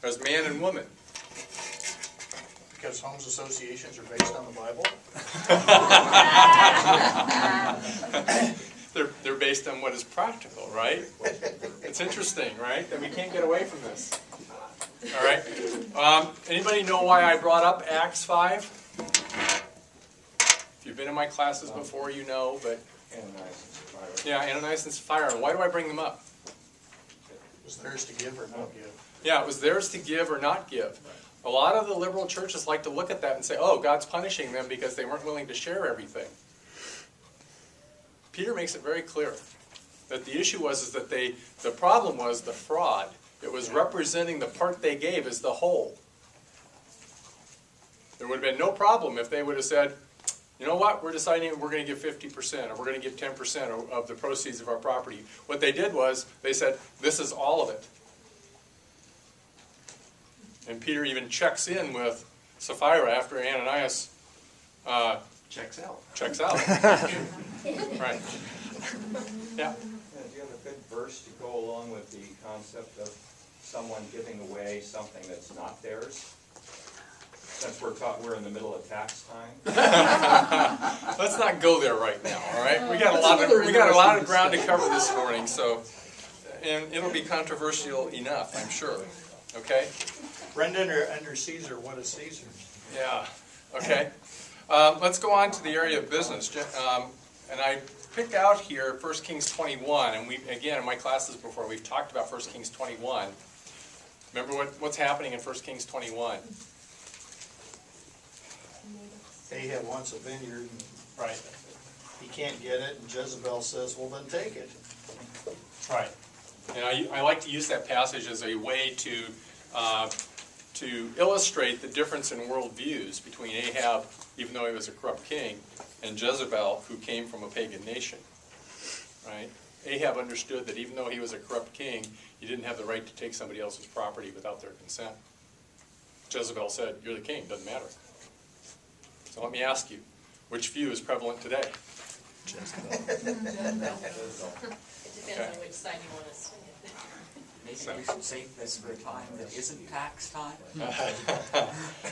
as man and woman? Because homes associations are based on the Bible? They're based on what is practical, right? It's interesting, right? That we can't get away from this. All right. Anybody know why I brought up Acts 5? If you've been in my classes before, you know, but... Ananias and Sapphira. Why do I bring them up? It was theirs to give or not give. Yeah, it was theirs to give or not give. A lot of the liberal churches like to look at that and say, oh, God's punishing them because they weren't willing to share everything. Peter makes it very clear that the issue was that the problem was the fraud. It was representing the part they gave as the whole. There would have been no problem if they would have said, you know what, we're deciding we're going to give 50% or we're going to give 10% of the proceeds of our property. What they did was they said, this is all of it. And Peter even checks in with Sapphira after Ananias checks out. Right. Yeah. Do you have a good verse to go along with the concept of someone giving away something that's not theirs? Since we're in the middle of tax time. Let's not go there right now, all right? We got a lot of ground to cover this morning, so, and it'll be controversial enough, I'm sure. Okay? Brendan, under Caesar, what is Caesar? Yeah. Okay. Let's go on to the area of business. And I picked out here 1 Kings 21, and again in my classes before we've talked about 1 Kings 21. Remember what's happening in 1 Kings 21? Ahab wants a vineyard, and Right. he can't get it, and Jezebel says, well, then take it. Right. And I like to use that passage as a way to illustrate the difference in worldviews between Ahab, even though he was a corrupt king, and Jezebel, who came from a pagan nation. Right? Ahab understood that even though he was a corrupt king, he didn't have the right to take somebody else's property without their consent. Jezebel said, you're the king, doesn't matter. So let me ask you, which view is prevalent today? Jezebel. It depends on which side you want to swing it. Maybe we should save this for a time that isn't tax time.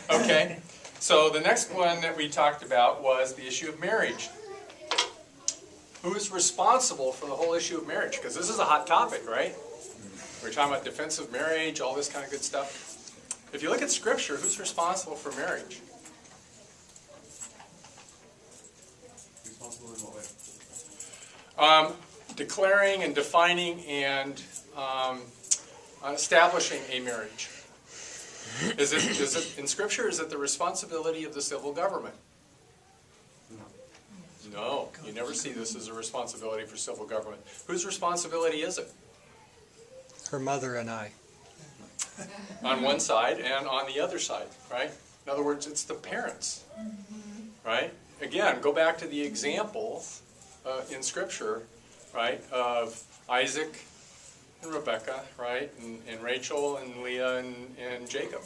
Okay, so the next one that we talked about was the issue of marriage. Who's responsible for the whole issue of marriage? Because this is a hot topic, right? We're talking about defensive marriage, all this kind of good stuff. If you look at Scripture, who's responsible for marriage? Responsible in what way? Declaring and defining and establishing a marriage. Is it in Scripture? Is it the responsibility of the civil government? No, you never see this as a responsibility for civil government. Whose responsibility is it? Her mother and I. On one side and on the other side, right? In other words, it's the parents, right? Again, go back to the example in Scripture, right, of Isaac and Rebekah, right, and Rachel and Leah and Jacob,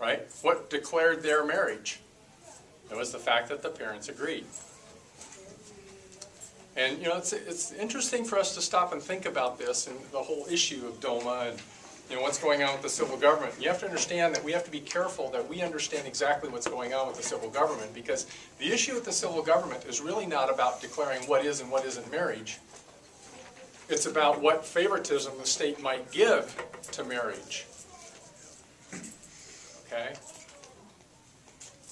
right? What declared their marriage? It was the fact that the parents agreed. And, you know, it's interesting for us to stop and think about this and the whole issue of DOMA and, you know, what's going on with the civil government. You have to understand that we have to be careful that we understand exactly what's going on with the civil government, because the issue with the civil government is really not about declaring what is and what isn't marriage. It's about what favoritism the state might give to marriage. Okay?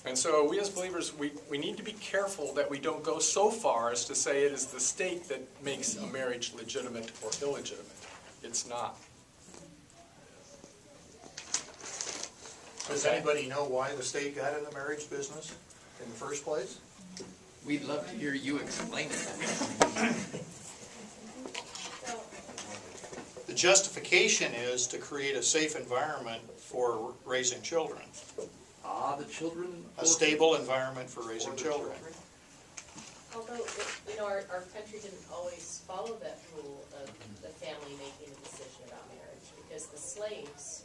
And so we as believers, we need to be careful that we don't go so far as to say it is the state that makes a marriage legitimate or illegitimate. It's not. Does anybody know why the state got in the marriage business in the first place? We'd love to hear you explain it. The justification is to create a safe environment for raising children. The children. A stable environment for raising children. Although, you know, our country didn't always follow that rule of the family making a decision about marriage, because the slaves,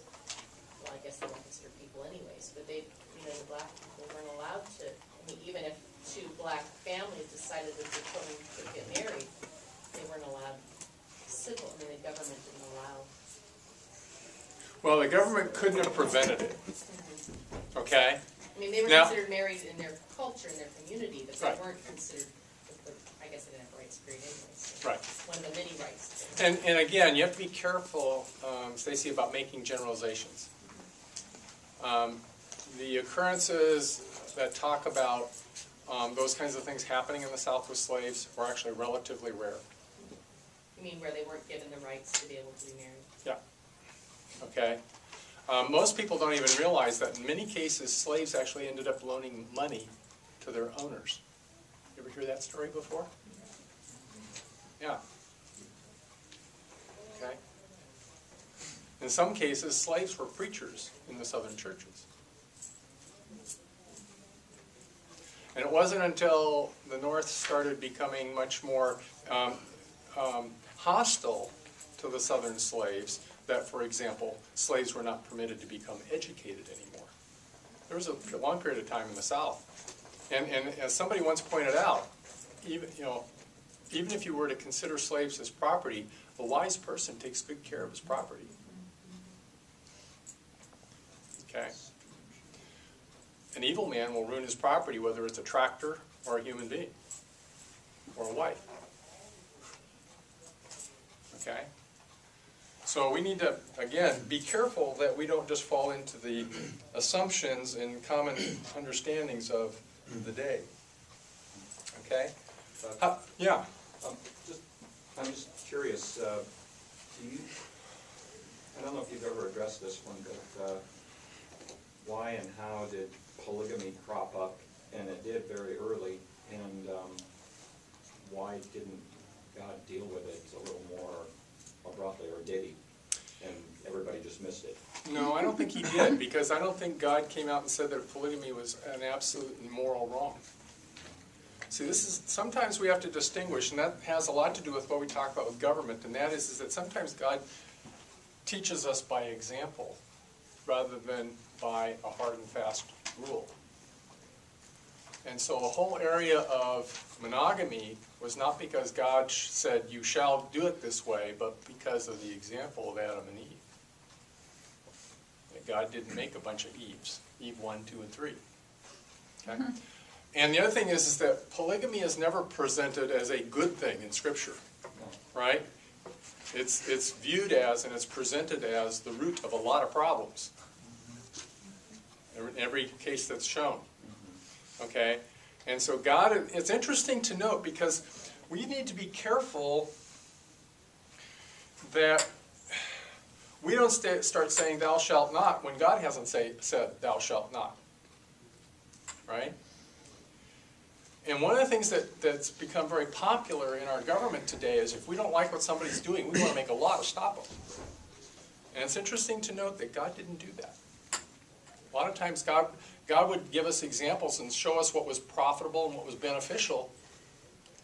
well, I guess they weren't considered people anyways, but they, you know, the black people weren't allowed to, I mean, even if two black families decided that their children could get married, they weren't allowed civil, I mean, the government didn't allow. Well, the government couldn't have prevented it, okay? I mean, they were Now- considered married in their culture, in their community, but Right. they weren't considered, I guess they didn't have rights created anyways. So Right. one of the many rights. And again, you have to be careful, Stacy, about making generalizations. The occurrences that talk about those kinds of things happening in the South with slaves were actually relatively rare. You mean where they weren't given the rights to be able to be married? Yeah. Okay. Most people don't even realize that in many cases, slaves actually ended up loaning money to their owners. You ever hear that story before? Yeah. Okay. In some cases, slaves were preachers in the southern churches. And it wasn't until the North started becoming much more hostile to the southern slaves that, for example, slaves were not permitted to become educated anymore. There was a long period of time in the South. And as somebody once pointed out, even if you were to consider slaves as property, a wise person takes good care of his property. Okay? An evil man will ruin his property, whether it's a tractor or a human being or a wife. Okay? So we need to, again, be careful that we don't just fall into the assumptions and common understandings of the day. Okay? Yeah. I'm just curious, I don't know if you've ever addressed this one, but why and how did polygamy crop up? And it did very early, and why didn't God deal with it a little more abruptly, or did he? And everybody just missed it. No, I don't think he did, because I don't think God came out and said that polygamy was an absolute and moral wrong. See, sometimes we have to distinguish, and that has a lot to do with what we talk about with government, and that is that sometimes God teaches us by example rather than by a hard and fast rule. And so the whole area of monogamy was not because God said you shall do it this way, but because of the example of Adam and Eve. That God didn't make a bunch of Eves, Eve 1, 2, and 3. Okay? And the other thing is that polygamy is never presented as a good thing in Scripture, right? It's viewed as and it's presented as the root of a lot of problems. In every case that's shown. Okay? And so God, it's interesting to note because we need to be careful that we don't start saying thou shalt not when God hasn't said thou shalt not. Right? And one of the things that's become very popular in our government today is if we don't like what somebody's doing, we want to make a law to stop them. And it's interesting to note that God didn't do that. A lot of times God would give us examples and show us what was profitable and what was beneficial.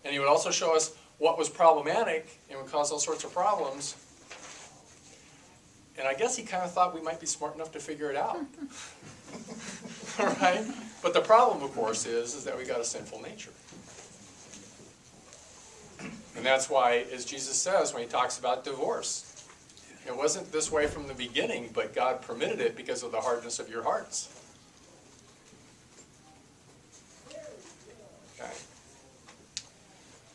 And he would also show us what was problematic and would cause all sorts of problems. And I guess he kind of thought we might be smart enough to figure it out. All right? But the problem, of course, is that we got a sinful nature. And that's why, as Jesus says when he talks about divorce, it wasn't this way from the beginning, but God permitted it because of the hardness of your hearts. Okay.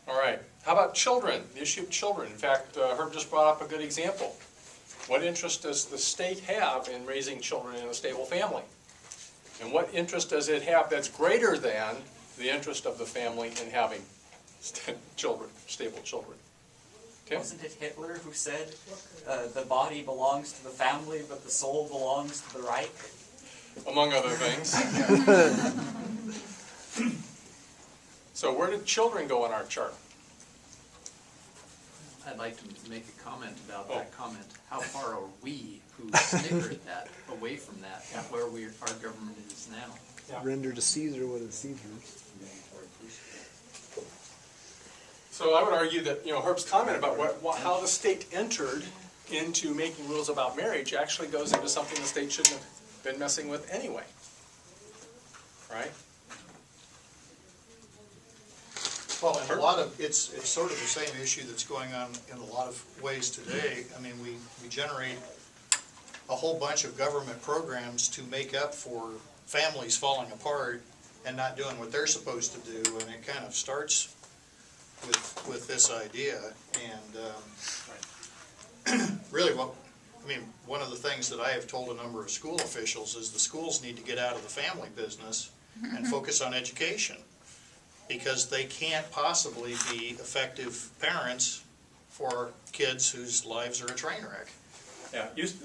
All right. How about children? The issue of children. In fact, Herb just brought up a good example. What interest does the state have in raising children in a stable family? And what interest does it have that's greater than the interest of the family in having children, stable children? Tim? Wasn't it Hitler who said, the body belongs to the family, but the soul belongs to the Reich? Among other things. So where did children go on our chart? I'd like to make a comment about that comment. How far are we who snickered that away from that, and where our government is now? Yeah. Render to Caesar what is Caesar's. So I would argue that Herb's comment about how the state entered into making rules about marriage actually goes into something the state shouldn't have been messing with anyway. Right? Well, and a lot of, it's sort of the same issue that's going on in a lot of ways today. I mean, we generate a whole bunch of government programs to make up for families falling apart and not doing what they're supposed to do, and it kind of starts with this idea. And really one of the things that I have told a number of school officials is the schools need to get out of the family business and focus on education, because they can't possibly be effective parents for kids whose lives are a train wreck. Yeah,